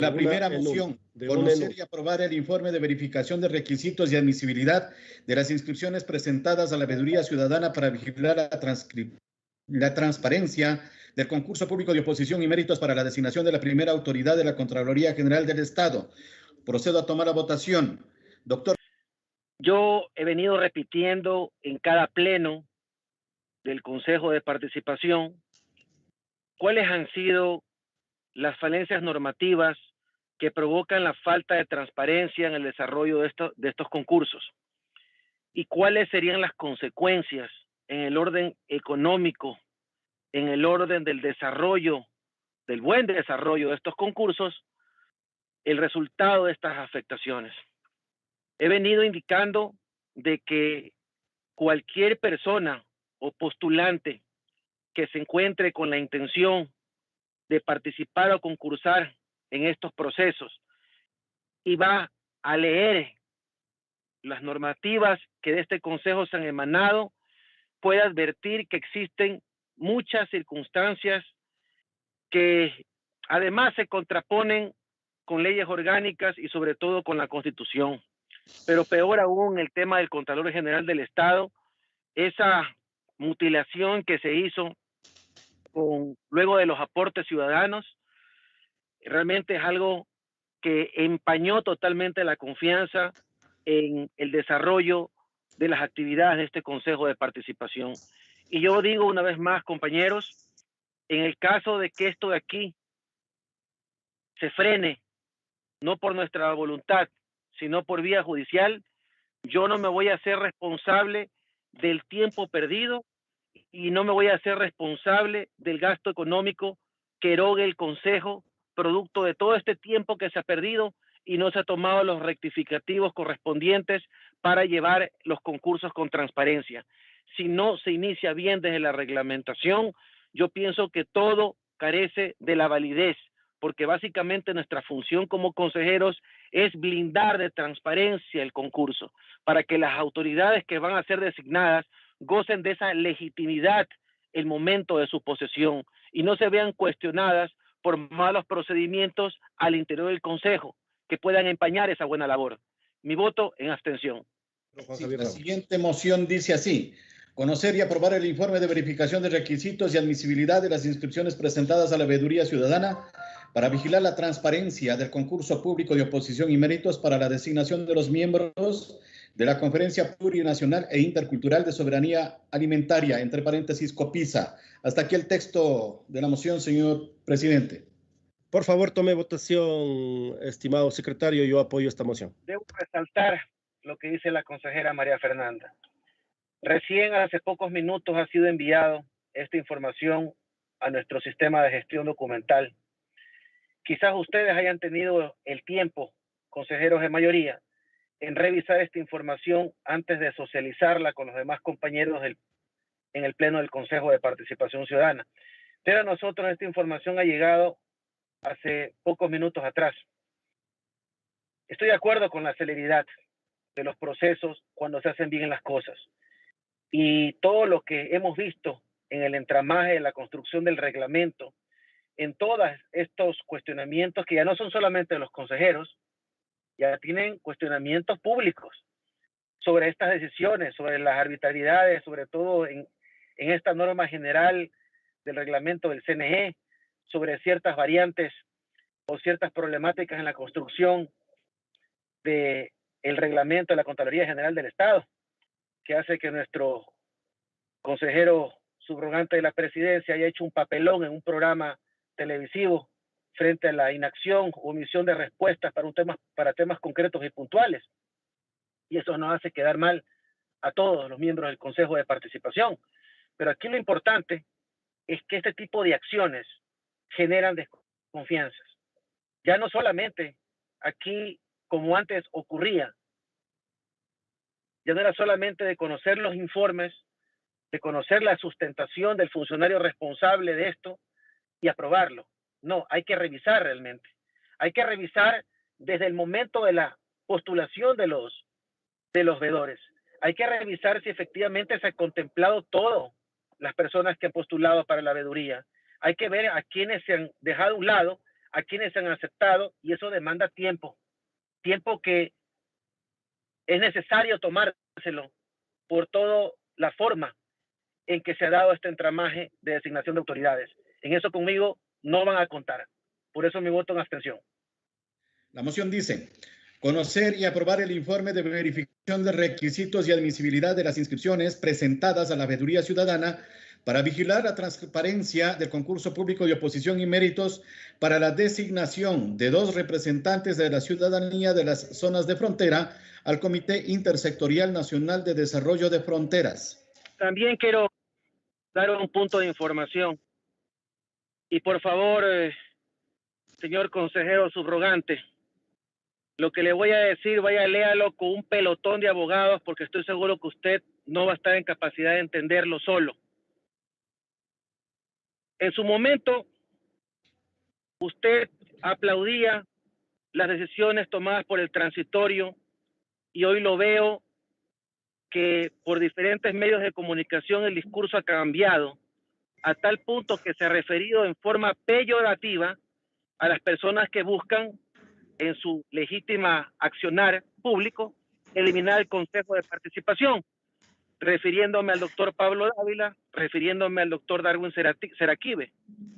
La primera moción, conocer y aprobar el informe de verificación de requisitos y admisibilidad de las inscripciones presentadas a la Veeduría Ciudadana para vigilar la transparencia del concurso público de oposición y méritos para la designación de la primera autoridad de la Contraloría General del Estado. Procedo a tomar la votación. Doctor. Yo he venido repitiendo en cada pleno del Consejo de Participación cuáles han sido las falencias normativas que provocan la falta de transparencia en el desarrollo de estos concursos y cuáles serían las consecuencias en el orden económico, en el orden del desarrollo, del buen desarrollo de estos concursos, el resultado de estas afectaciones. He venido indicando de que cualquier persona o postulante que se encuentre con la intención de participar o concursar en estos procesos y va a leer las normativas que de este consejo se han emanado, puede advertir que existen muchas circunstancias que además se contraponen con leyes orgánicas y sobre todo con la Constitución. Pero peor aún, el tema del Contralor General del Estado, esa mutilación que se hizo luego de los aportes ciudadanos, realmente es algo que empañó totalmente la confianza en el desarrollo de las actividades de este Consejo de Participación. Y yo digo una vez más, compañeros, en el caso de que esto de aquí se frene, no por nuestra voluntad, sino por vía judicial, yo no me voy a hacer responsable del tiempo perdido y no me voy a hacer responsable del gasto económico que erogue el Consejo, producto de todo este tiempo que se ha perdido y no se ha tomado los rectificativos correspondientes para llevar los concursos con transparencia. Si no se inicia bien desde la reglamentación, yo pienso que todo carece de la validez, porque básicamente nuestra función como consejeros es blindar de transparencia el concurso, para que las autoridades que van a ser designadas gocen de esa legitimidad el momento de su posesión y no se vean cuestionadas por malos procedimientos al interior del Consejo que puedan empañar esa buena labor. Mi voto en abstención. Sí, la siguiente moción dice así: conocer y aprobar el informe de verificación de requisitos y admisibilidad de las inscripciones presentadas a la Veeduría Ciudadana para vigilar la transparencia del concurso público de oposición y méritos para la designación de los miembros de la Conferencia Plurinacional e Intercultural de Soberanía Alimentaria, entre paréntesis, COPISA. Hasta aquí el texto de la moción, señor presidente. Por favor, tome votación, estimado secretario. Yo apoyo esta moción. Debo resaltar lo que dice la consejera María Fernanda. Recién hace pocos minutos ha sido enviado esta información a nuestro sistema de gestión documental. Quizás ustedes hayan tenido el tiempo, consejeros de mayoría, en revisar esta información antes de socializarla con los demás compañeros en el Pleno del Consejo de Participación Ciudadana. Pero a nosotros esta información ha llegado hace pocos minutos atrás. Estoy de acuerdo con la celeridad de los procesos cuando se hacen bien las cosas. Y todo lo que hemos visto en el entramaje de la construcción del reglamento, en todos estos cuestionamientos que ya no son solamente de los consejeros, ya tienen cuestionamientos públicos sobre estas decisiones, sobre las arbitrariedades, sobre todo en esta norma general del reglamento del CNE, sobre ciertas variantes o ciertas problemáticas en la construcción del reglamento de la Contraloría General del Estado, que hace que nuestro consejero subrogante de la presidencia haya hecho un papelón en un programa televisivo frente a la inacción o omisión de respuestas para temas concretos y puntuales. Y eso nos hace quedar mal a todos los miembros del Consejo de Participación. Pero aquí lo importante es que este tipo de acciones generan desconfianzas. Ya no solamente aquí, como antes ocurría, ya no era solamente de conocer los informes, de conocer la sustentación del funcionario responsable de esto y aprobarlo. No, hay que revisar realmente. Hay que revisar desde el momento de la postulación de los veedores. Hay que revisar si efectivamente se ha contemplado todo las personas que han postulado para la veeduría. Hay que ver a quienes se han dejado a un lado, a quienes han aceptado, y eso demanda tiempo que es necesario tomárselo por toda la forma en que se ha dado este entramaje de designación de autoridades. En eso conmigo no van a contar. Por eso mi voto en abstención. La moción dice: conocer y aprobar el informe de verificación de requisitos y admisibilidad de las inscripciones presentadas a la Veeduría Ciudadana para vigilar la transparencia del concurso público de oposición y méritos para la designación de 2 representantes de la ciudadanía de las zonas de frontera al Comité Intersectorial Nacional de Desarrollo de Fronteras. También quiero dar un punto de información. Y por favor, señor consejero subrogante, lo que le voy a decir, vaya, léalo con un pelotón de abogados, porque estoy seguro que usted no va a estar en capacidad de entenderlo solo. En su momento, usted aplaudía las decisiones tomadas por el transitorio, y hoy lo veo que por diferentes medios de comunicación el discurso ha cambiado a tal punto que se ha referido en forma peyorativa a las personas que buscan en su legítima accionar público eliminar el Consejo de Participación, refiriéndome al doctor Pablo Dávila, refiriéndome al doctor Darwin Seraquibe.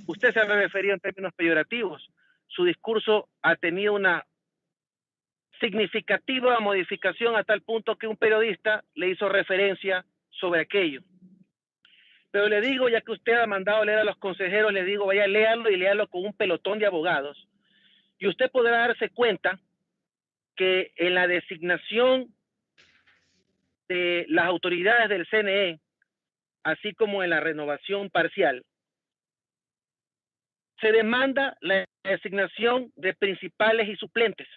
Usted se ha referido en términos peyorativos. Su discurso ha tenido una significativa modificación a tal punto que un periodista le hizo referencia sobre aquello. Pero le digo, ya que usted ha mandado a leer a los consejeros, le digo, vaya, léalo y léalo con un pelotón de abogados. Y usted podrá darse cuenta que en la designación de las autoridades del CNE, así como en la renovación parcial, se demanda la designación de principales y suplentes.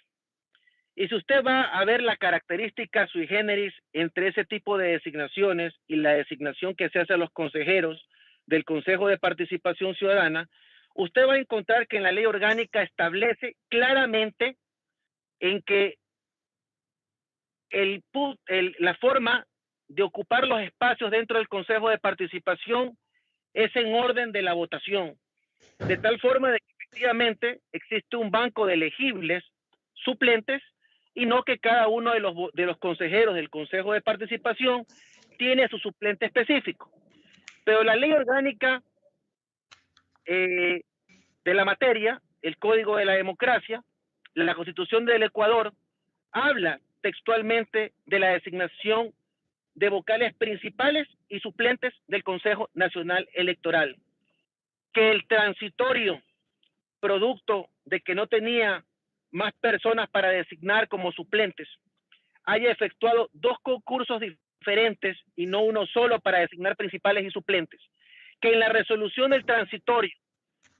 Y si usted va a ver la característica sui generis entre ese tipo de designaciones y la designación que se hace a los consejeros del Consejo de Participación Ciudadana, usted va a encontrar que en la ley orgánica establece claramente en que la forma de ocupar los espacios dentro del Consejo de Participación es en orden de la votación, de tal forma de que efectivamente existe un banco de elegibles suplentes y no que cada uno de los consejeros del Consejo de Participación tiene su suplente específico. Pero la ley orgánica de la materia, el Código de la Democracia, la Constitución del Ecuador, habla textualmente de la designación de vocales principales y suplentes del Consejo Nacional Electoral. Que el transitorio, producto de que no tenía más personas para designar como suplentes, haya efectuado 2 concursos diferentes y no uno solo para designar principales y suplentes, que en la resolución del transitorio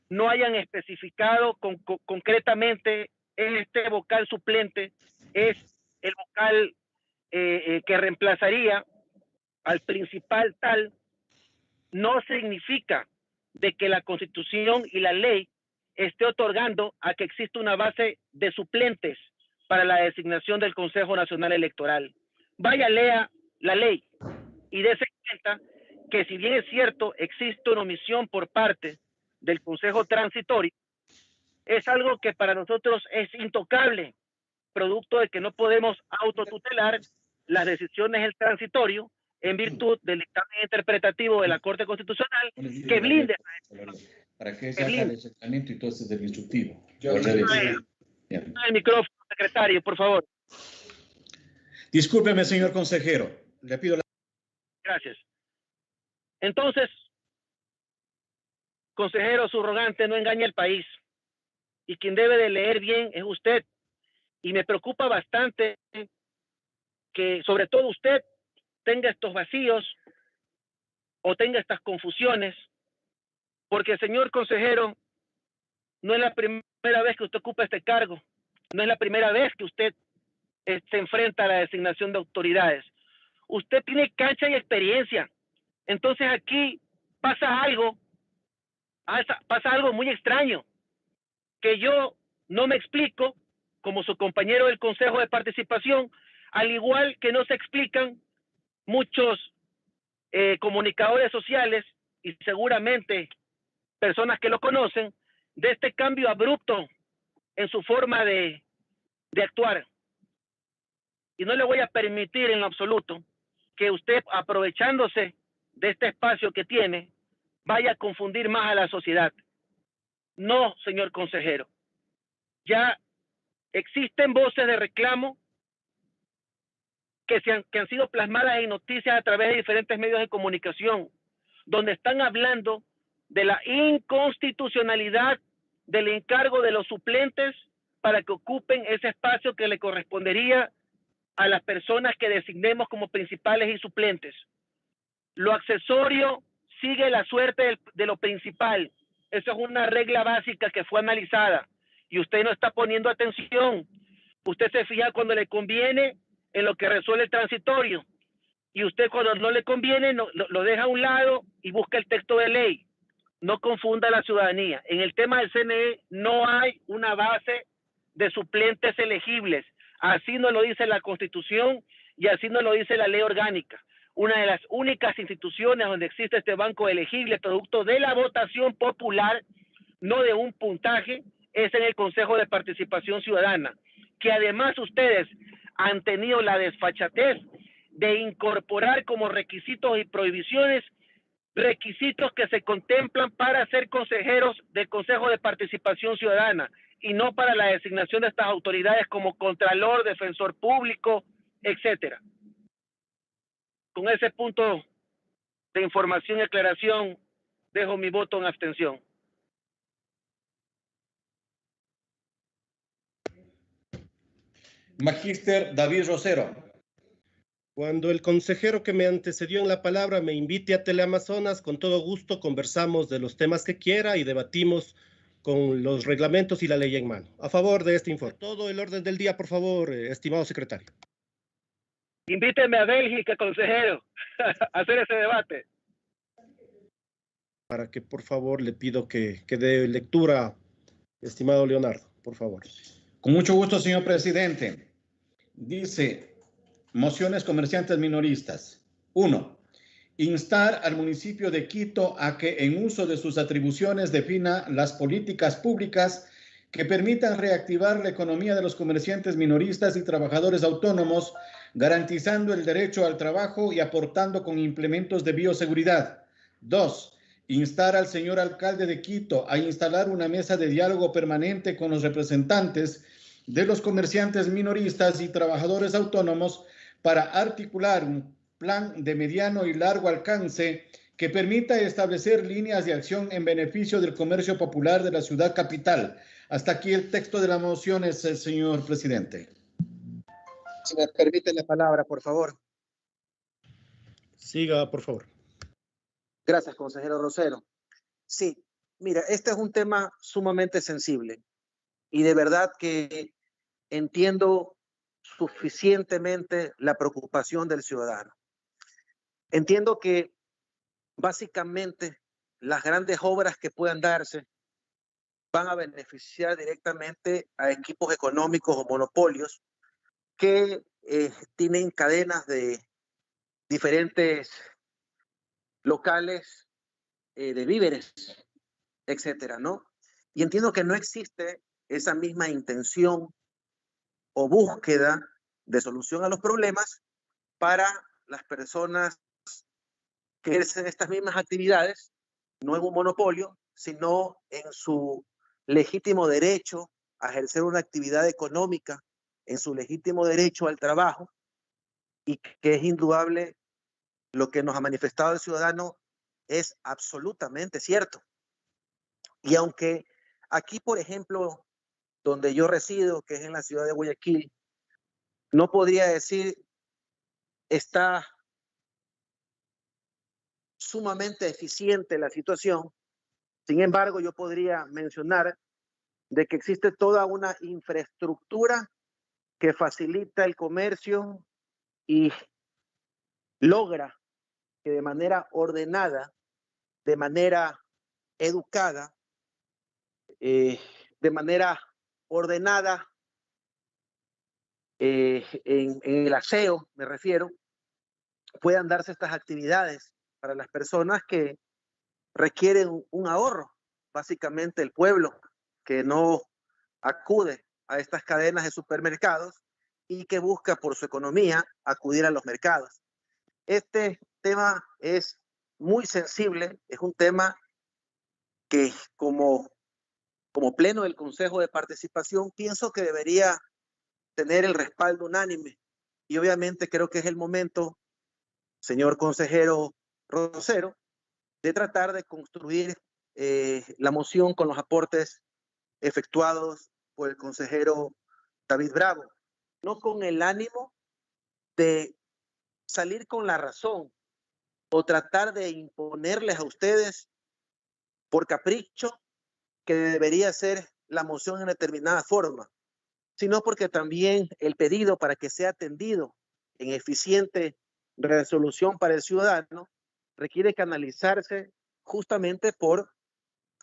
no hayan especificado concretamente este vocal suplente es el vocal que reemplazaría al principal tal, no significa de que la Constitución y la ley esté otorgando a que exista una base de suplentes para la designación del Consejo Nacional Electoral. Vaya, lea la ley y dése cuenta que si bien es cierto, existe una omisión por parte del Consejo Transitorio, es algo que para nosotros es intocable, producto de que no podemos autotutelar las decisiones del transitorio en virtud del dictamen interpretativo de la Corte Constitucional que blinde para que se haga el acercamiento y todo ese del instructivo. El micrófono, secretario, por favor. Discúlpeme, señor consejero. Le pido la... Gracias. Entonces, consejero subrogante, no engañe al país. Y quien debe de leer bien es usted. Y me preocupa bastante que, sobre todo usted, tenga estos vacíos o tenga estas confusiones, porque, señor consejero, no es la primera vez que usted ocupa este cargo, no es la primera vez que usted se enfrenta a la designación de autoridades. Usted tiene cancha y experiencia. Entonces aquí pasa algo muy extraño, que yo no me explico como su compañero del Consejo de Participación, al igual que no se explican muchos comunicadores sociales y seguramente personas que lo conocen, de este cambio abrupto en su forma de actuar. Y no le voy a permitir en lo absoluto que usted, aprovechándose de este espacio que tiene, vaya a confundir más a la sociedad. No, señor consejero. Ya existen voces de reclamo que han sido plasmadas en noticias a través de diferentes medios de comunicación, donde están hablando de la inconstitucionalidad del encargo de los suplentes para que ocupen ese espacio que le correspondería a las personas que designemos como principales y suplentes. Lo accesorio sigue la suerte de lo principal. Eso es una regla básica que fue analizada y usted no está poniendo atención. Usted se fija cuando le conviene en lo que resuelve el transitorio y usted cuando no le conviene lo deja a un lado y busca el texto de ley. No confunda a la ciudadanía. En el tema del CNE no hay una base de suplentes elegibles. Así nos lo dice la Constitución y así nos lo dice la ley orgánica. Una de las únicas instituciones donde existe este banco elegible producto de la votación popular, no de un puntaje, es en el Consejo de Participación Ciudadana, que además ustedes han tenido la desfachatez de incorporar como requisitos y prohibiciones requisitos que se contemplan para ser consejeros del Consejo de Participación Ciudadana y no para la designación de estas autoridades como Contralor, Defensor Público, etcétera. Con ese punto de información y aclaración, dejo mi voto en abstención. Magíster David Rosero. Cuando el consejero que me antecedió en la palabra me invite a Teleamazonas, con todo gusto conversamos de los temas que quiera y debatimos con los reglamentos y la ley en mano. A favor de este informe. Todo el orden del día, por favor, estimado secretario. Invíteme a Bélgica, consejero, a hacer ese debate. Para que, por favor, le pido que dé lectura, estimado Leonardo, por favor. Con mucho gusto, señor presidente. Dice, mociones comerciantes minoristas. 1. Instar al municipio de Quito a que en uso de sus atribuciones defina las políticas públicas que permitan reactivar la economía de los comerciantes minoristas y trabajadores autónomos, garantizando el derecho al trabajo y aportando con implementos de bioseguridad. 2. Instar al señor alcalde de Quito a instalar una mesa de diálogo permanente con los representantes de los comerciantes minoristas y trabajadores autónomos para articular un plan de mediano y largo alcance que permita establecer líneas de acción en beneficio del comercio popular de la ciudad capital. Hasta aquí el texto de las mociones, señor presidente. Si me permite la palabra, por favor. Siga, por favor. Gracias, consejero Rosero. Sí, mira, este es un tema sumamente sensible y de verdad que entiendo suficientemente la preocupación del ciudadano. Entiendo que básicamente las grandes obras que puedan darse van a beneficiar directamente a equipos económicos o monopolios que tienen cadenas de diferentes locales de víveres, etcétera, ¿no? Y entiendo que no existe esa misma intención o búsqueda de solución a los problemas para las personas que ejercen estas mismas actividades, no en un monopolio, sino en su legítimo derecho a ejercer una actividad económica, en su legítimo derecho al trabajo, y que es indudable lo que nos ha manifestado el ciudadano es absolutamente cierto. Y aunque aquí, por ejemplo, donde yo resido, que es en la ciudad de Guayaquil, no podría decir está sumamente eficiente la situación. Sin embargo, yo podría mencionar de que existe toda una infraestructura que facilita el comercio y logra que de manera ordenada, de manera educada, de manera ordenada, en el aseo, me refiero, puedan darse estas actividades para las personas que requieren un ahorro básicamente el pueblo que no acude a estas cadenas de supermercados y que busca por su economía acudir a los mercados. Este tema es muy sensible, es un tema que como pleno del Consejo de Participación pienso que debería tener el respaldo unánime y obviamente creo que es el momento, señor consejero Rosero, de tratar de construir la moción con los aportes efectuados por el consejero David Bravo, no con el ánimo de salir con la razón o tratar de imponerles a ustedes por capricho que debería ser la moción en determinada forma, sino porque también el pedido para que sea atendido en eficiente resolución para el ciudadano requiere canalizarse justamente por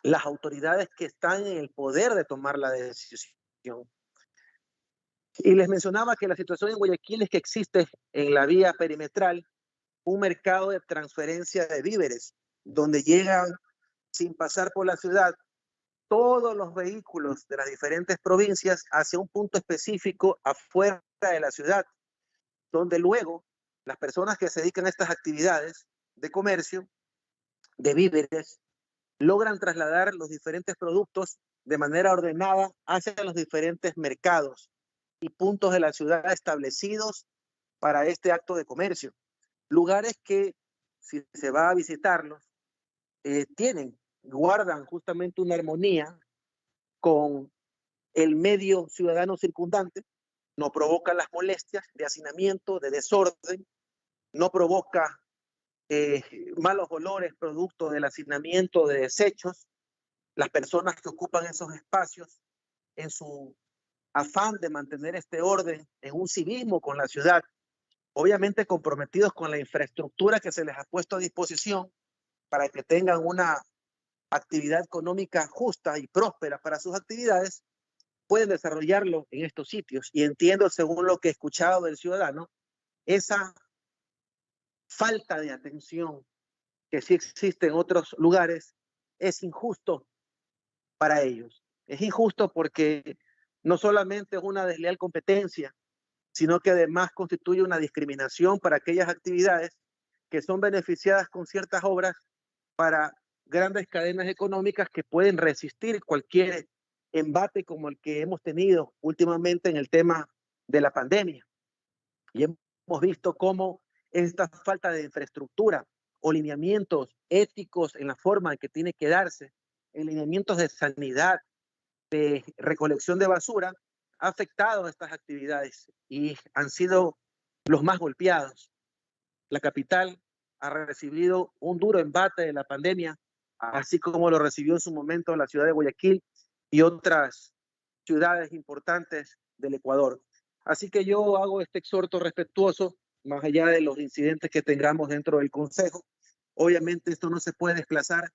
las autoridades que están en el poder de tomar la decisión. Y les mencionaba que la situación en Guayaquil es que existe en la vía perimetral un mercado de transferencia de víveres, donde llegan sin pasar por la ciudad todos los vehículos de las diferentes provincias hacia un punto específico afuera de la ciudad, donde luego las personas que se dedican a estas actividades de comercio, de víveres, logran trasladar los diferentes productos de manera ordenada hacia los diferentes mercados y puntos de la ciudad establecidos para este acto de comercio. Lugares que, si se va a visitarlos, guardan justamente una armonía con el medio ciudadano circundante, no provoca las molestias de hacinamiento, de desorden, no provoca malos olores producto del hacinamiento de desechos. Las personas que ocupan esos espacios en su afán de mantener este orden en un civismo con la ciudad, obviamente comprometidos con la infraestructura que se les ha puesto a disposición para que tengan una actividad económica justa y próspera para sus actividades, pueden desarrollarlo en estos sitios. Y entiendo, según lo que he escuchado del ciudadano, esa falta de atención que sí existe en otros lugares es injusto para ellos. Es injusto porque no solamente es una desleal competencia, sino que además constituye una discriminación para aquellas actividades que son beneficiadas con ciertas obras para grandes cadenas económicas que pueden resistir cualquier embate como el que hemos tenido últimamente en el tema de la pandemia. Y hemos visto cómo esta falta de infraestructura o lineamientos éticos en la forma en que tiene que darse, en lineamientos de sanidad, de recolección de basura, ha afectado a estas actividades y han sido los más golpeados. La capital ha recibido un duro embate de la pandemia, así como lo recibió en su momento la ciudad de Guayaquil y otras ciudades importantes del Ecuador. Así que yo hago este exhorto respetuoso, más allá de los incidentes que tengamos dentro del Consejo. Obviamente esto no se puede desplazar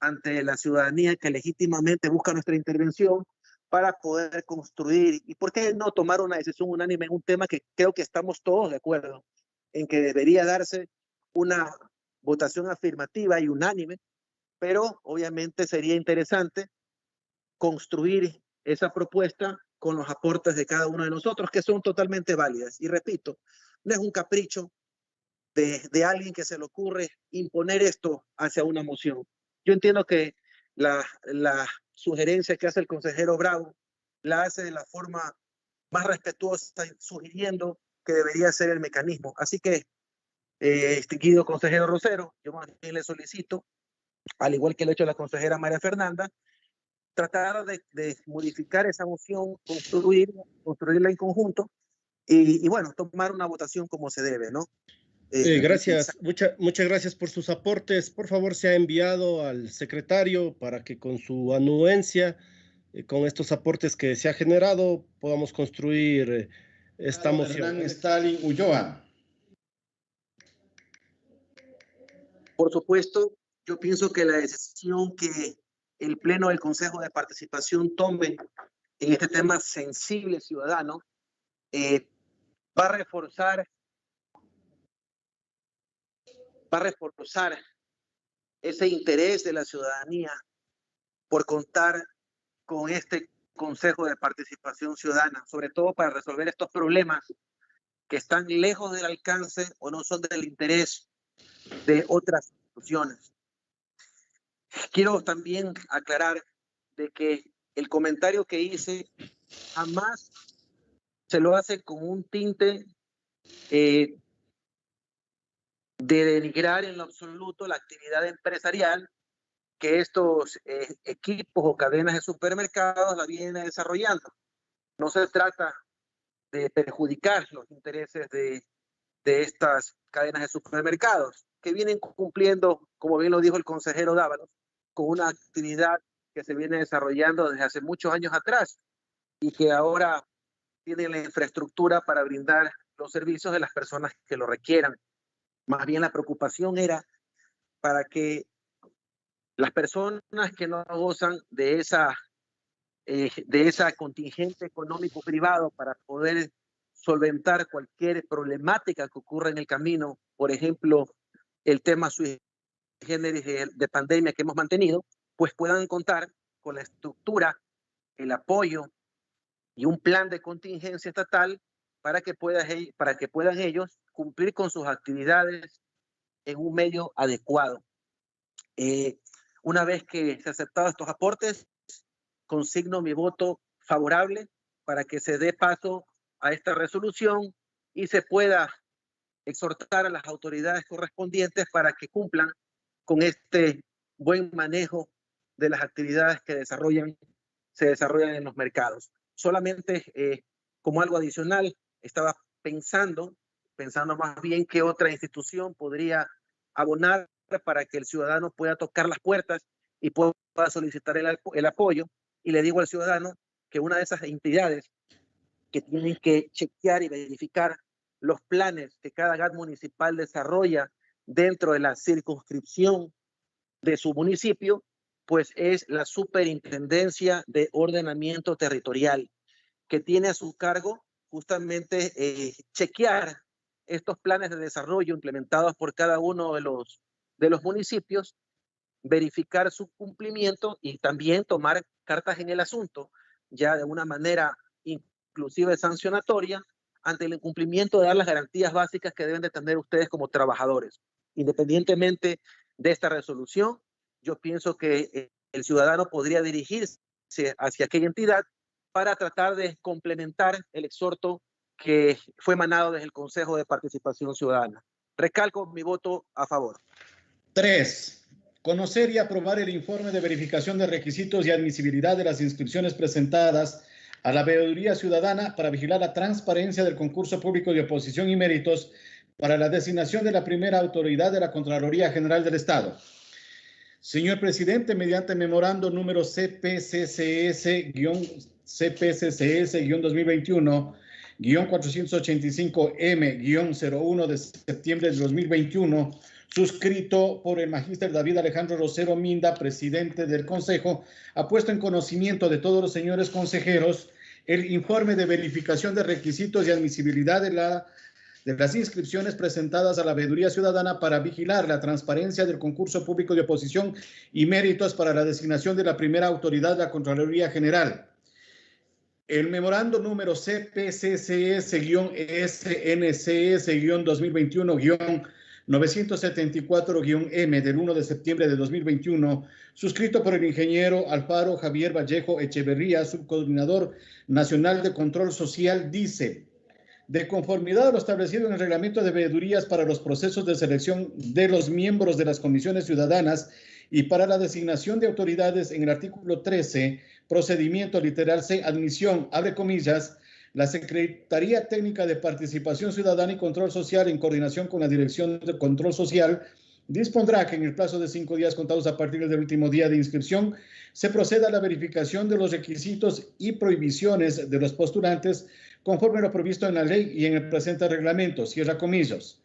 ante la ciudadanía que legítimamente busca nuestra intervención para poder construir y por qué no tomar una decisión unánime en un tema que creo que estamos todos de acuerdo en que debería darse una votación afirmativa y unánime, pero obviamente sería interesante construir esa propuesta con los aportes de cada uno de nosotros, que son totalmente válidas. Y repito, no es un capricho de alguien que se le ocurre imponer esto hacia una moción. Yo entiendo que la sugerencia que hace el consejero Bravo la hace de la forma más respetuosa, sugiriendo que debería ser el mecanismo. Así que, distinguido consejero Rosero, yo más bien le solicito, al igual que lo ha hecho la consejera María Fernanda, tratar de modificar esa moción, construirla en conjunto y bueno, tomar una votación como se debe, ¿no? Gracias, muchas gracias por sus aportes. Por favor, se ha enviado al secretario para que con su anuencia, con estos aportes que se ha generado, podamos construir esta moción. Hernán Stalin Ulloa. Por supuesto, yo pienso que la decisión que el Pleno del Consejo de Participación tome en este tema sensible ciudadano va a reforzar ese interés de la ciudadanía por contar con este Consejo de Participación Ciudadana, sobre todo para resolver estos problemas que están lejos del alcance o no son del interés de otras instituciones. Quiero también aclarar de que el comentario que hice jamás se lo hace con un tinte de denigrar en lo absoluto la actividad empresarial que estos equipos o cadenas de supermercados la vienen desarrollando. No se trata de perjudicar los intereses de estas cadenas de supermercados, que vienen cumpliendo, como bien lo dijo el consejero Dávalos, con una actividad que se viene desarrollando desde hace muchos años atrás y que ahora tienen la infraestructura para brindar los servicios de las personas que lo requieran. Más bien la preocupación era para que las personas que no gozan de esa contingente económico privado para poder solventar cualquier problemática que ocurra en el camino, por ejemplo, el tema sui generis de pandemia que hemos mantenido, pues puedan contar con la estructura, el apoyo y un plan de contingencia estatal para que puedan ellos cumplir con sus actividades en un medio adecuado. Una vez que se han aceptado estos aportes, consigno mi voto favorable para que se dé paso a esta resolución y se pueda exhortar a las autoridades correspondientes para que cumplan con este buen manejo de las actividades que se desarrollan en los mercados. Solamente como algo adicional, estaba pensando más bien que otra institución podría abonar para que el ciudadano pueda tocar las puertas y pueda solicitar el apoyo. Y le digo al ciudadano que una de esas entidades que tienen que chequear y verificar los planes que cada GAT municipal desarrolla dentro de la circunscripción de su municipio, pues es la Superintendencia de Ordenamiento Territorial, que tiene a su cargo justamente chequear estos planes de desarrollo implementados por cada uno de los municipios, verificar su cumplimiento y también tomar cartas en el asunto, ya de una manera inclusive sancionatoria, ante el incumplimiento de dar las garantías básicas que deben de tener ustedes como trabajadores. Independientemente de esta resolución, yo pienso que el ciudadano podría dirigirse hacia aquella entidad para tratar de complementar el exhorto que fue emanado desde el Consejo de Participación Ciudadana. Recalco mi voto a favor. 3. Conocer y aprobar el informe de verificación de requisitos y admisibilidad de las inscripciones presentadas a la Veeduría Ciudadana para vigilar la transparencia del concurso público de oposición y méritos para la designación de la primera autoridad de la Contraloría General del Estado. Señor presidente, mediante memorando número CPCCS-2021-485M-01 de septiembre de 2021, suscrito por el magíster David Alejandro Rosero Minda, presidente del Consejo, ha puesto en conocimiento de todos los señores consejeros el informe de verificación de requisitos y admisibilidad de las inscripciones presentadas a la Veeduría Ciudadana para vigilar la transparencia del concurso público de oposición y méritos para la designación de la primera autoridad de la Contraloría General. El memorando número CPCS-NCS-2021-974-M del 1 de septiembre de 2021, suscrito por el ingeniero Alfaro Javier Vallejo Echeverría, subcoordinador nacional de control social, dice: de conformidad a lo establecido en el reglamento de veedurías para los procesos de selección de los miembros de las comisiones ciudadanas y para la designación de autoridades en el artículo 13, procedimiento literal C, admisión, abre comillas, la Secretaría Técnica de Participación Ciudadana y Control Social, en coordinación con la Dirección de Control Social, dispondrá que en el plazo de 5 días contados a partir del último día de inscripción se proceda a la verificación de los requisitos y prohibiciones de los postulantes conforme a lo previsto en la ley y en el presente reglamento, cierra comillas.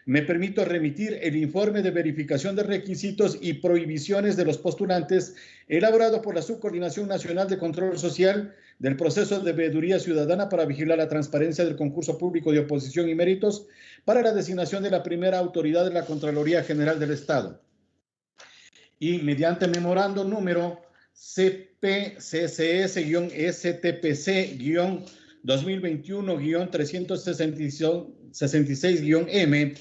Me permito remitir el informe de verificación de requisitos y prohibiciones de los postulantes elaborado por la Subcoordinación Nacional de Control Social del proceso de veeduría ciudadana para vigilar la transparencia del concurso público de oposición y méritos para la designación de la primera autoridad de la Contraloría General del Estado. Y mediante memorando número CPCSY-STPC-2021-366-M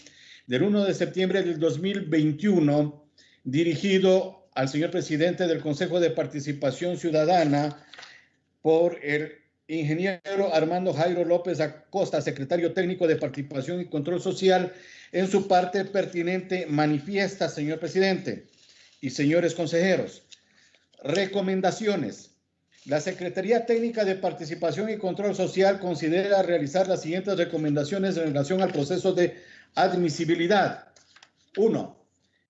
del 1 de septiembre del 2021, dirigido al señor presidente del Consejo de Participación Ciudadana por el ingeniero Armando Jairo López Acosta, secretario técnico de Participación y Control Social, en su parte pertinente manifiesta, señor presidente y señores consejeros, recomendaciones. La Secretaría Técnica de Participación y Control Social considera realizar las siguientes recomendaciones en relación al proceso de admisibilidad. 1.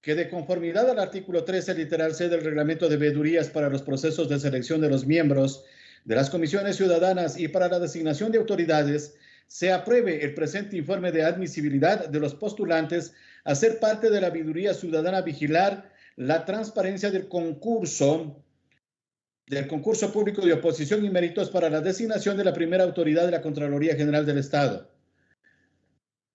Que de conformidad al artículo 13, literal C del Reglamento de Veedurías para los procesos de selección de los miembros de las comisiones ciudadanas y para la designación de autoridades, se apruebe el presente informe de admisibilidad de los postulantes a ser parte de la veeduría ciudadana, vigilar la transparencia del concurso público de oposición y méritos para la designación de la primera autoridad de la Contraloría General del Estado.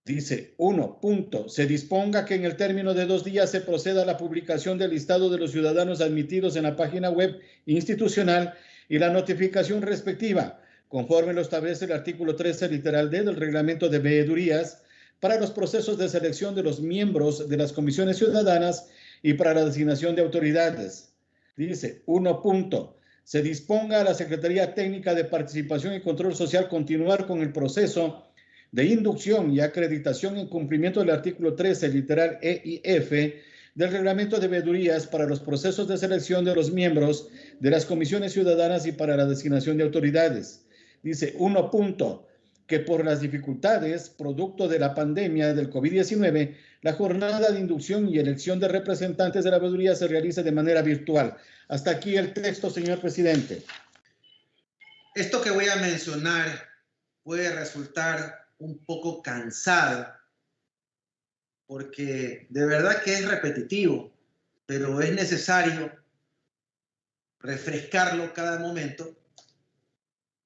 Dice, 1. Se disponga que en el término de 2 días se proceda a la publicación del listado de los ciudadanos admitidos en la página web institucional y la notificación respectiva, conforme lo establece el artículo 13, literal D del Reglamento de Veedurías, para los procesos de selección de los miembros de las comisiones ciudadanas y para la designación de autoridades. Dice, 1. Se disponga a la Secretaría Técnica de Participación y Control Social continuar con el proceso de inducción y acreditación en cumplimiento del artículo 13, literal E y F, del Reglamento de Veedurías para los procesos de selección de los miembros de las comisiones ciudadanas y para la designación de autoridades. Dice, 1. Que por las dificultades producto de la pandemia del COVID-19, la jornada de inducción y elección de representantes de la veeduría se realice de manera virtual. Hasta aquí el texto, señor presidente. Esto que voy a mencionar puede resultar un poco cansado, porque de verdad que es repetitivo, pero es necesario refrescarlo cada momento,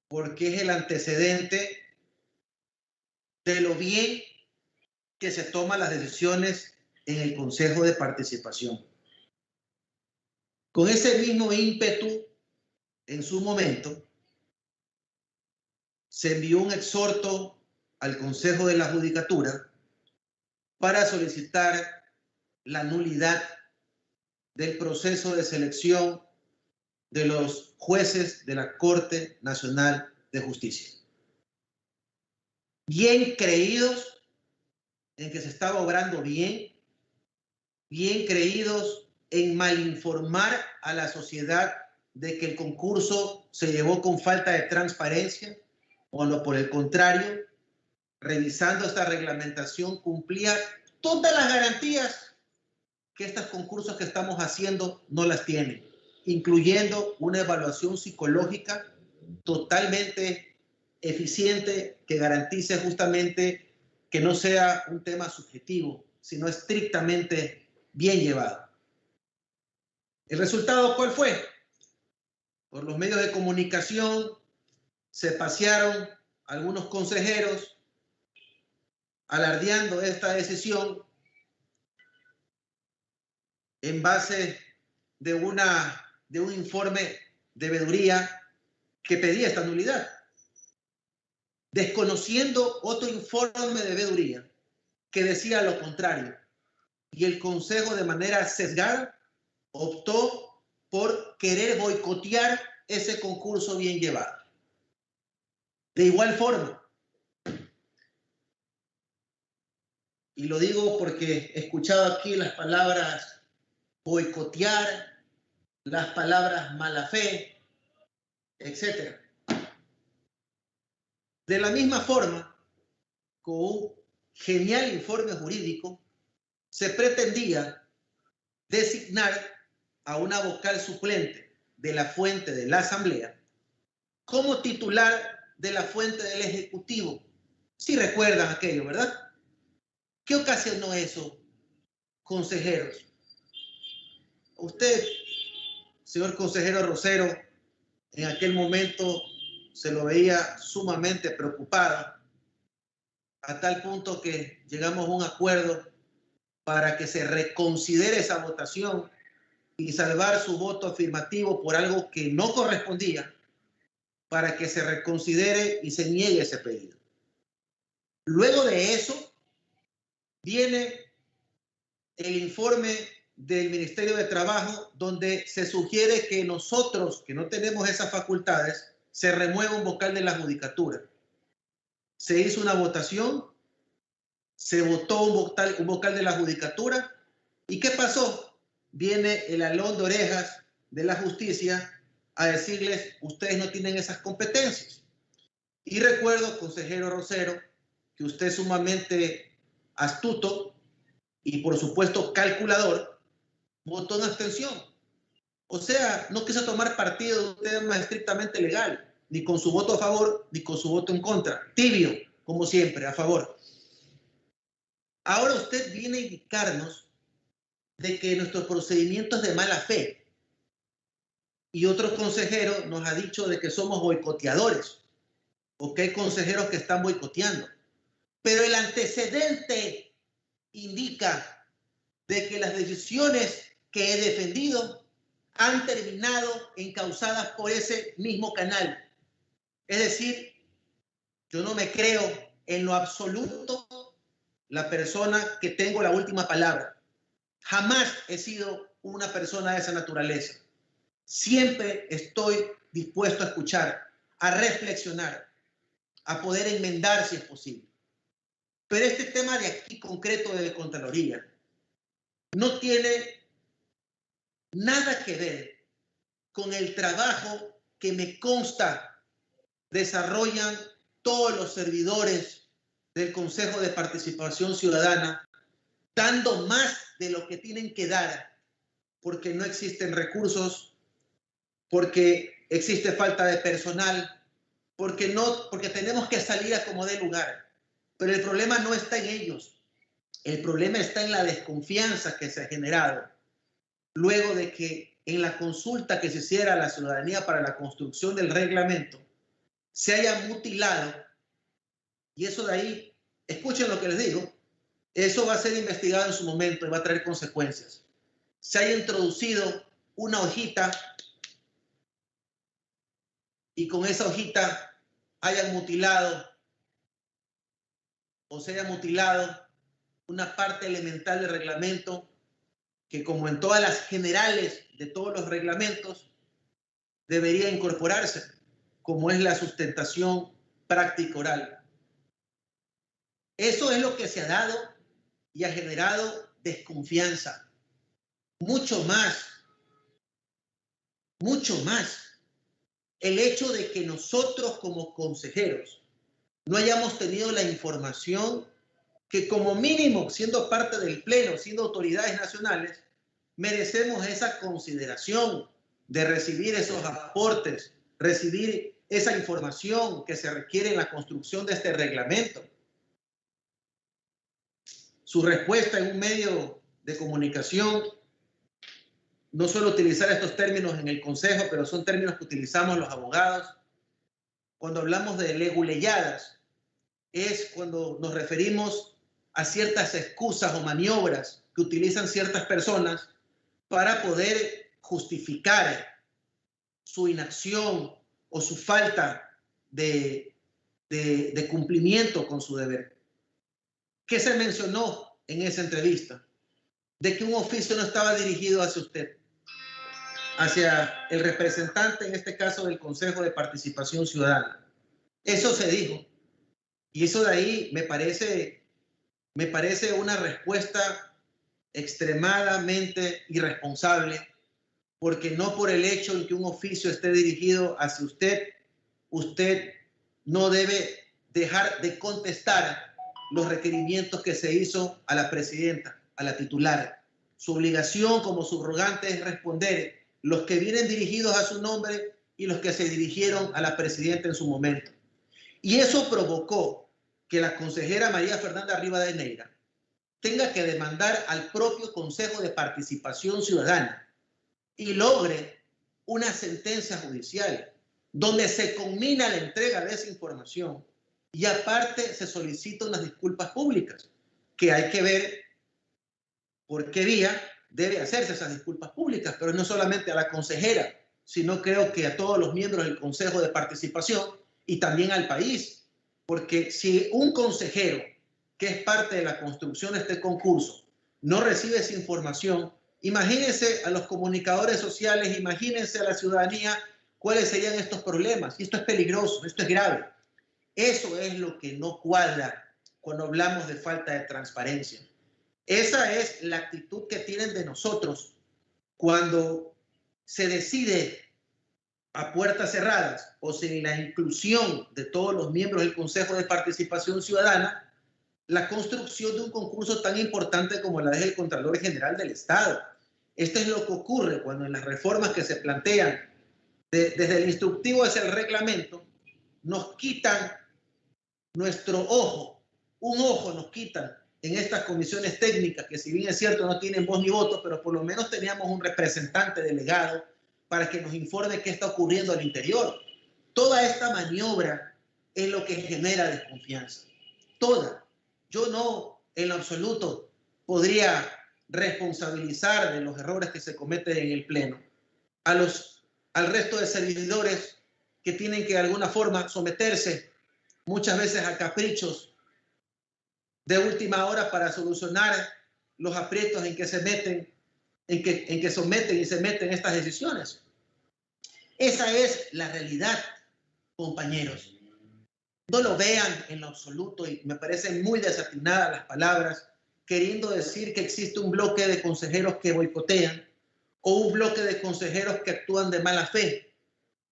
porque es el antecedente de lo bien que se toman las decisiones en el Consejo de Participación. Con ese mismo ímpetu, en su momento, se envió un exhorto al Consejo de la Judicatura para solicitar la nulidad del proceso de selección de los jueces de la Corte Nacional de Justicia. Bien creídos en que se estaba obrando bien, bien creídos en malinformar a la sociedad de que el concurso se llevó con falta de transparencia, o no, por el contrario, revisando esta reglamentación, cumplía todas las garantías que estos concursos que estamos haciendo no las tienen, incluyendo una evaluación psicológica totalmente eficiente que garantice justamente que no sea un tema subjetivo, sino estrictamente bien llevado. ¿El resultado cuál fue? Por los medios de comunicación se pasearon algunos consejeros alardeando esta decisión en base de un informe de veeduría que pedía esta nulidad, desconociendo otro informe de veeduría que decía lo contrario. Y el Consejo, de manera sesgada, optó por querer boicotear ese concurso bien llevado. De igual forma, y lo digo porque he escuchado aquí las palabras boicotear, las palabras mala fe, etc. De la misma forma, con un genial informe jurídico, se pretendía designar a una vocal suplente de la fuente de la Asamblea como titular de la fuente del Ejecutivo. Si recuerdan aquello, ¿verdad? ¿Qué ocasionó eso, consejeros? Usted, señor consejero Rosero, en aquel momento se lo veía sumamente preocupado, a tal punto que llegamos a un acuerdo para que se reconsidere esa votación y salvar su voto afirmativo por algo que no correspondía para que se reconsidere y se niegue ese pedido. Luego de eso viene el informe del Ministerio de Trabajo, donde se sugiere que nosotros, que no tenemos esas facultades, se remueva un vocal de la judicatura. Se hizo una votación, se votó un vocal de la judicatura, ¿y qué pasó? Viene el alón de orejas de la justicia a decirles, ustedes no tienen esas competencias. Y recuerdo, consejero Rosero, que usted es sumamente astuto y por supuesto calculador, votó en abstención. O sea, no quiso tomar partido de un tema estrictamente legal, ni con su voto a favor, ni con su voto en contra. Tibio, como siempre, a favor. Ahora usted viene a indicarnos de que nuestro procedimiento es de mala fe. Y otro consejero nos ha dicho de que somos boicoteadores, o que hay consejeros que están boicoteando. Pero el antecedente indica de que las decisiones que he defendido han terminado encausadas por ese mismo canal. Es decir, yo no me creo en lo absoluto la persona que tengo la última palabra. Jamás he sido una persona de esa naturaleza. Siempre estoy dispuesto a escuchar, a reflexionar, a poder enmendar si es posible. Pero este tema de aquí concreto de Contraloría no tiene nada que ver con el trabajo que me consta desarrollan todos los servidores del Consejo de Participación Ciudadana, dando más de lo que tienen que dar, porque no existen recursos, porque existe falta de personal, porque tenemos que salir a como dé lugar. Pero el problema no está en ellos. El problema está en la desconfianza que se ha generado luego de que en la consulta que se hiciera a la ciudadanía para la construcción del reglamento se haya mutilado, y eso de ahí, escuchen lo que les digo, eso va a ser investigado en su momento y va a traer consecuencias. Se haya introducido una hojita y con esa hojita hayan mutilado o se haya mutilado una parte elemental del reglamento que, como en todas las generales de todos los reglamentos, debería incorporarse, como es la sustentación práctica oral. Eso es lo que se ha dado y ha generado desconfianza. Mucho más el hecho de que nosotros como consejeros no hayamos tenido la información que, como mínimo, siendo parte del Pleno, siendo autoridades nacionales, merecemos esa consideración de recibir esos aportes, recibir esa información que se requiere en la construcción de este reglamento. Su respuesta en un medio de comunicación, no suelo utilizar estos términos en el Consejo, pero son términos que utilizamos los abogados. Cuando hablamos de leguleyadas, es cuando nos referimos a ciertas excusas o maniobras que utilizan ciertas personas para poder justificar su inacción o su falta de cumplimiento con su deber. ¿Qué se mencionó en esa entrevista? De que un oficio no estaba dirigido hacia usted, hacia el representante, en este caso del Consejo de Participación Ciudadana. Eso se dijo. Y eso de ahí me parece una respuesta extremadamente irresponsable, porque no por el hecho en que un oficio esté dirigido hacia usted, usted no debe dejar de contestar los requerimientos que se hizo a la presidenta, a la titular. Su obligación como subrogante es responder los que vienen dirigidos a su nombre y los que se dirigieron a la presidenta en su momento. Y eso provocó que la consejera María Fernanda Rivadeneira tenga que demandar al propio Consejo de Participación Ciudadana y logre una sentencia judicial donde se conmina la entrega de esa información y aparte se solicita unas disculpas públicas, que hay que ver por qué vía debe hacerse esas disculpas públicas, pero no solamente a la consejera, sino creo que a todos los miembros del Consejo de Participación y también al país, porque si un consejero que es parte de la construcción de este concurso no recibe esa información, imagínense a los comunicadores sociales, imagínense a la ciudadanía cuáles serían estos problemas. Y esto es peligroso, esto es grave. Eso es lo que no cuadra cuando hablamos de falta de transparencia. Esa es la actitud que tienen de nosotros cuando se decide a puertas cerradas o sin la inclusión de todos los miembros del Consejo de Participación Ciudadana, la construcción de un concurso tan importante como la del Contralor General del Estado. Esto es lo que ocurre cuando en las reformas que se plantean desde el instructivo hacia el reglamento, nos quitan nuestro ojo, un ojo nos quitan en estas comisiones técnicas que, si bien es cierto no tienen voz ni voto, pero por lo menos teníamos un representante delegado para que nos informe qué está ocurriendo al interior. Toda esta maniobra es lo que genera desconfianza. Toda. Yo no, en lo absoluto, podría responsabilizar de los errores que se cometen en el Pleno al resto de servidores que tienen que de alguna forma someterse muchas veces a caprichos de última hora para solucionar los aprietos en que se meten, en que someten y se meten estas decisiones. Esa es la realidad, compañeros. No lo vean en lo absoluto, y me parecen muy desatinadas las palabras, queriendo decir que existe un bloque de consejeros que boicotean o un bloque de consejeros que actúan de mala fe,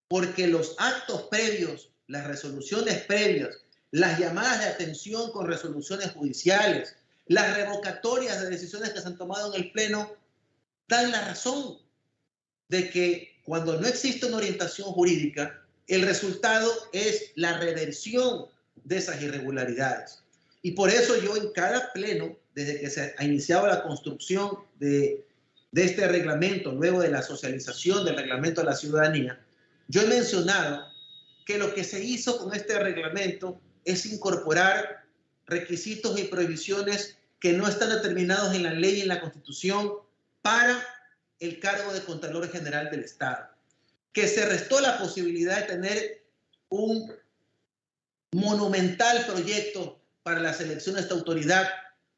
porque los actos previos, las resoluciones previas, las llamadas de atención con resoluciones judiciales, las revocatorias de decisiones que se han tomado en el Pleno, dan la razón de que cuando no existe una orientación jurídica, el resultado es la reversión de esas irregularidades. Y por eso yo en cada pleno, desde que se ha iniciado la construcción de este reglamento, luego de la socialización del reglamento a la ciudadanía, yo he mencionado que lo que se hizo con este reglamento es incorporar requisitos y prohibiciones que no están determinados en la ley y en la Constitución para el cargo de Contralor General del Estado, que se restó la posibilidad de tener un monumental proyecto para la selección de esta autoridad,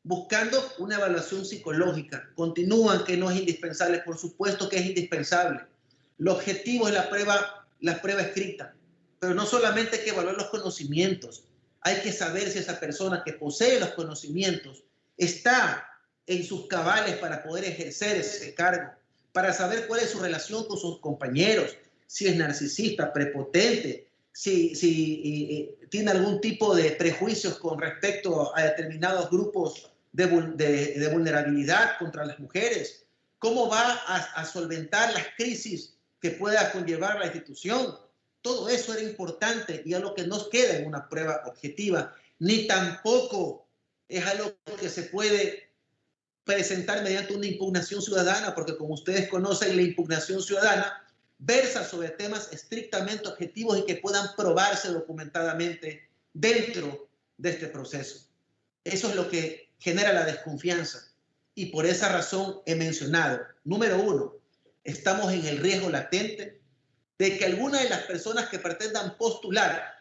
buscando una evaluación psicológica. Continúan que no es indispensable, por supuesto que es indispensable. El objetivo es la prueba escrita, pero no solamente hay que evaluar los conocimientos, hay que saber si esa persona que posee los conocimientos está en sus cabales para poder ejercer ese cargo, para saber cuál es su relación con sus compañeros, si es narcisista, prepotente, si tiene algún tipo de prejuicios con respecto a determinados grupos de vulnerabilidad contra las mujeres, cómo va a solventar las crisis que pueda conllevar la institución. Todo eso era importante y es lo que nos queda en una prueba objetiva, ni tampoco es algo que se puede presentar mediante una impugnación ciudadana, porque como ustedes conocen, la impugnación ciudadana versa sobre temas estrictamente objetivos y que puedan probarse documentadamente dentro de este proceso. Eso es lo que genera la desconfianza y por esa razón he mencionado, número uno, estamos en el riesgo latente de que alguna de las personas que pretendan postular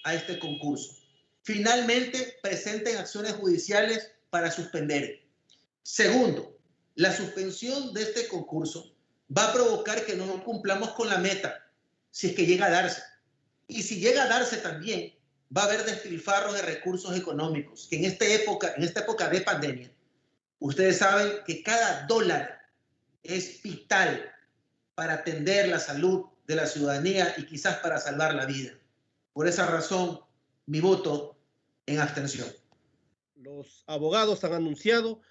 a este concurso finalmente presenten acciones judiciales para suspender. Segundo, la suspensión de este concurso va a provocar que no cumplamos con la meta, si es que llega a darse. Y si llega a darse también, va a haber despilfarros de recursos económicos, que en esta época de pandemia, ustedes saben que cada dólar es vital para atender la salud de la ciudadanía y quizás para salvar la vida. Por esa razón, mi voto en abstención. Los abogados han anunciado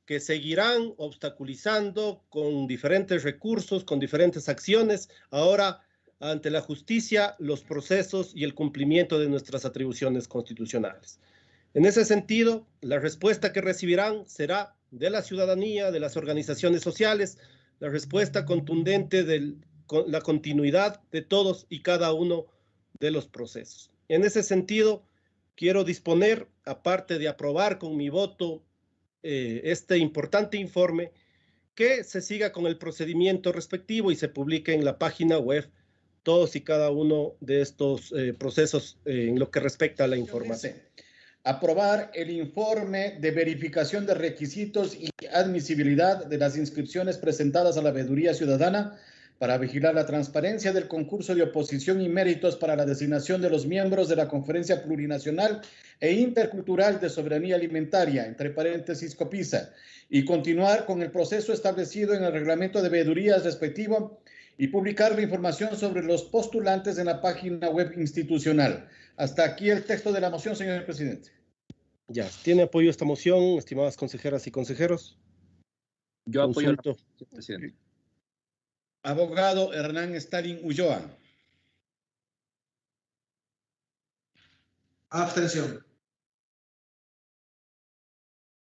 que seguirán obstaculizando con diferentes recursos, con diferentes acciones, ahora ante la justicia, los procesos y el cumplimiento de nuestras atribuciones constitucionales. En ese sentido, la respuesta que recibirán será de la ciudadanía, de las organizaciones sociales, la respuesta contundente de la continuidad de todos y cada uno de los procesos. En ese sentido, quiero disponer, aparte de aprobar con mi voto este importante informe, que se siga con el procedimiento respectivo y se publique en la página web todos y cada uno de estos procesos en lo que respecta a la información. Aprobar el informe de verificación de requisitos y admisibilidad de las inscripciones presentadas a la Veeduría Ciudadana para vigilar la transparencia del concurso de oposición y méritos para la designación de los miembros de la Conferencia Plurinacional e Intercultural de Soberanía Alimentaria, entre paréntesis COPISA, y continuar con el proceso establecido en el reglamento de veedurías respectivo y publicar la información sobre los postulantes en la página web institucional. Hasta aquí el texto de la moción, señor presidente. Ya, ¿tiene apoyo esta moción, estimadas consejeras y consejeros? Yo apoyo la Consulto. moción, presidente. Abogado Hernán Stalin Ulloa. Abstención.